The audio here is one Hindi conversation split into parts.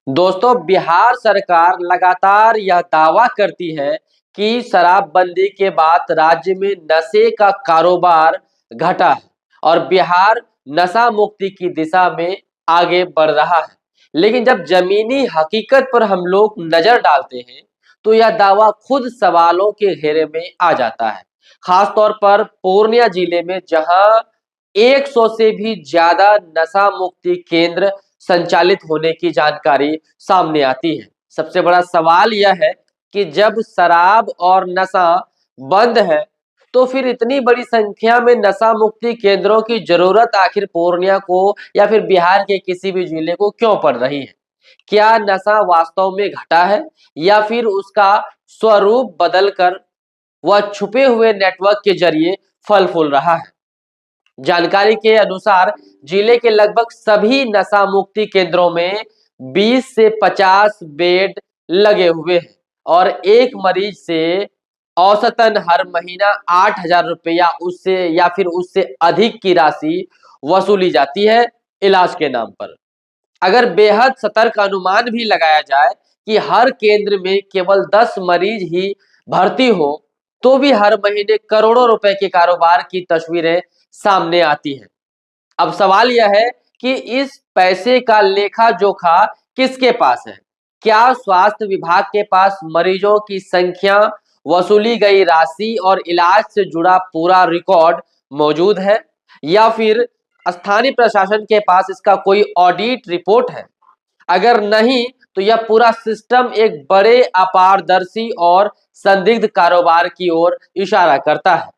दोस्तों, बिहार सरकार लगातार यह दावा करती है कि शराबबंदी के बाद राज्य में नशे का कारोबार घटा है और बिहार नशा मुक्ति की दिशा में आगे बढ़ रहा है। लेकिन जब जमीनी हकीकत पर हम लोग नजर डालते हैं, तो यह दावा खुद सवालों के घेरे में आ जाता है। खास तौर पर पूर्णिया जिले में, जहां 100 से भी ज्यादा नशा मुक्ति केंद्र संचालित होने की जानकारी सामने आती है। सबसे बड़ा सवाल यह है कि जब शराब और नशा बंद है, तो फिर इतनी बड़ी संख्या में नशा मुक्ति केंद्रों की जरूरत आखिर पूर्णिया को या फिर बिहार के किसी भी जिले को क्यों पड़ रही है? क्या नशा वास्तव में घटा है या फिर उसका स्वरूप बदलकर वह छुपे हुए नेटवर्क के जरिए फल फूल रहा है? जानकारी के अनुसार जिले के लगभग सभी नशा मुक्ति केंद्रों में 20 से 50 बेड लगे हुए हैं और एक मरीज से औसतन हर महीना 8,000 रुपया उससे या फिर उससे अधिक की राशि वसूली जाती है इलाज के नाम पर। अगर बेहद सतर्क अनुमान भी लगाया जाए कि हर केंद्र में केवल 10 मरीज ही भर्ती हो, तो भी हर महीने करोड़ों रुपए के कारोबार की तस्वीरें सामने आती हैं। अब सवाल यह है कि इस पैसे का लेखा जोखा किसके पास है? क्या स्वास्थ्य विभाग के पास मरीजों की संख्या, वसूली गई राशि और इलाज से जुड़ा पूरा रिकॉर्ड मौजूद है, या फिर स्थानीय प्रशासन के पास इसका कोई ऑडिट रिपोर्ट है? अगर नहीं, तो यह पूरा सिस्टम एक बड़े अपारदर्शी और संदिग्ध कारोबार की ओर इशारा करता है।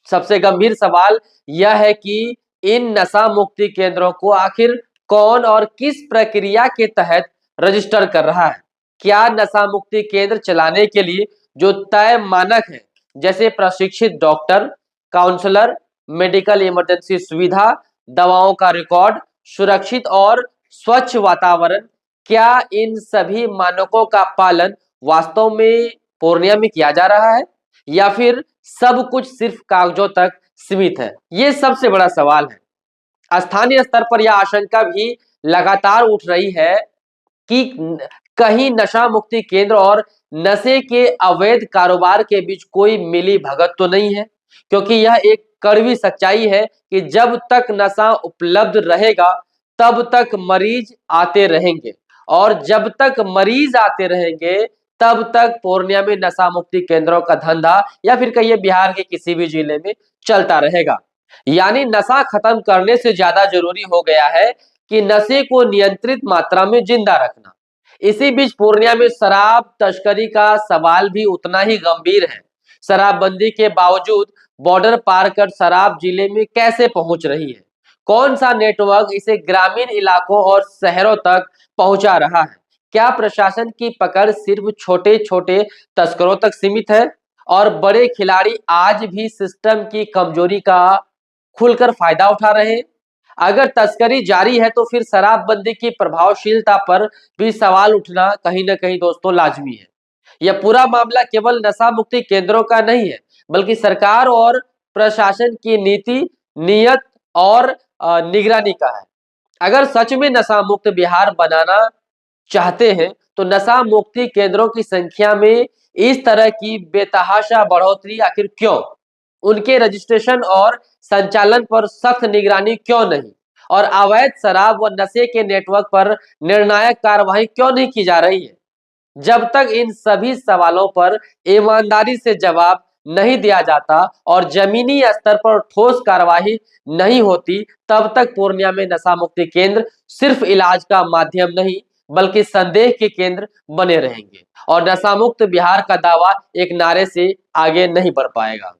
सबसे गंभीर सवाल यह है कि इन नशा मुक्ति केंद्रों को आखिर कौन और किस प्रक्रिया के तहत रजिस्टर कर रहा है? क्या नशा मुक्ति केंद्र चलाने के लिए जो तय मानक है, जैसे प्रशिक्षित डॉक्टर, काउंसलर, मेडिकल इमरजेंसी सुविधा, दवाओं का रिकॉर्ड, सुरक्षित और स्वच्छ वातावरण, क्या इन सभी मानकों का पालन वास्तव में पूर्णिया में किया जा रहा है, या फिर सब कुछ सिर्फ कागजों तक सीमित है? ये सबसे बड़ा सवाल है। स्थानीय स्तर पर यह आशंका भी लगातार उठ रही है कि कहीं नशा मुक्ति केंद्र और नशे के अवैध कारोबार के बीच कोई मिली भगत तो नहीं है, क्योंकि यह एक कड़वी सच्चाई है कि जब तक नशा उपलब्ध रहेगा, तब तक मरीज आते रहेंगे और जब तक मरीज आते रहेंगे, तब तक पूर्णिया में नशा मुक्ति केंद्रों का धंधा या फिर कहिए बिहार के किसी भी जिले में चलता रहेगा। यानी नशा खत्म करने से ज्यादा जरूरी हो गया है कि नशे को नियंत्रित मात्रा में जिंदा रखना। इसी बीच पूर्णिया में शराब तस्करी का सवाल भी उतना ही गंभीर है। शराबबंदी के बावजूद बॉर्डर पार कर शराब जिले में कैसे पहुंच रही है? कौन सा नेटवर्क इसे ग्रामीण इलाकों और शहरों तक पहुंचा रहा है? क्या प्रशासन की पकड़ सिर्फ छोटे छोटे तस्करों तक सीमित है और बड़े खिलाड़ी आज भी सिस्टम की कमजोरी का खुलकर फायदा उठा रहे हैं? अगर तस्करी जारी है, तो फिर शराबबंदी की प्रभावशीलता पर भी सवाल उठना कहीं ना कहीं दोस्तों लाजमी है। यह पूरा मामला केवल नशा मुक्ति केंद्रों का नहीं है, बल्कि सरकार और प्रशासन की नीति, नियत और निगरानी का है। अगर सच में नशा मुक्त बिहार बनाना चाहते हैं, तो नशा मुक्ति केंद्रों की संख्या में इस तरह की बेतहाशा बढ़ोतरी आखिर क्यों? उनके रजिस्ट्रेशन और संचालन पर सख्त निगरानी क्यों नहीं? और अवैध शराब व नशे के नेटवर्क पर निर्णायक कार्रवाई क्यों नहीं की जा रही है? जब तक इन सभी सवालों पर ईमानदारी से जवाब नहीं दिया जाता और जमीनी स्तर पर ठोस कार्रवाई नहीं होती, तब तक पूर्णिया में नशा मुक्ति केंद्र सिर्फ इलाज का माध्यम नहीं, बल्कि संदेह के केंद्र बने रहेंगे और नशा मुक्त बिहार का दावा एक नारे से आगे नहीं बढ़ पाएगा।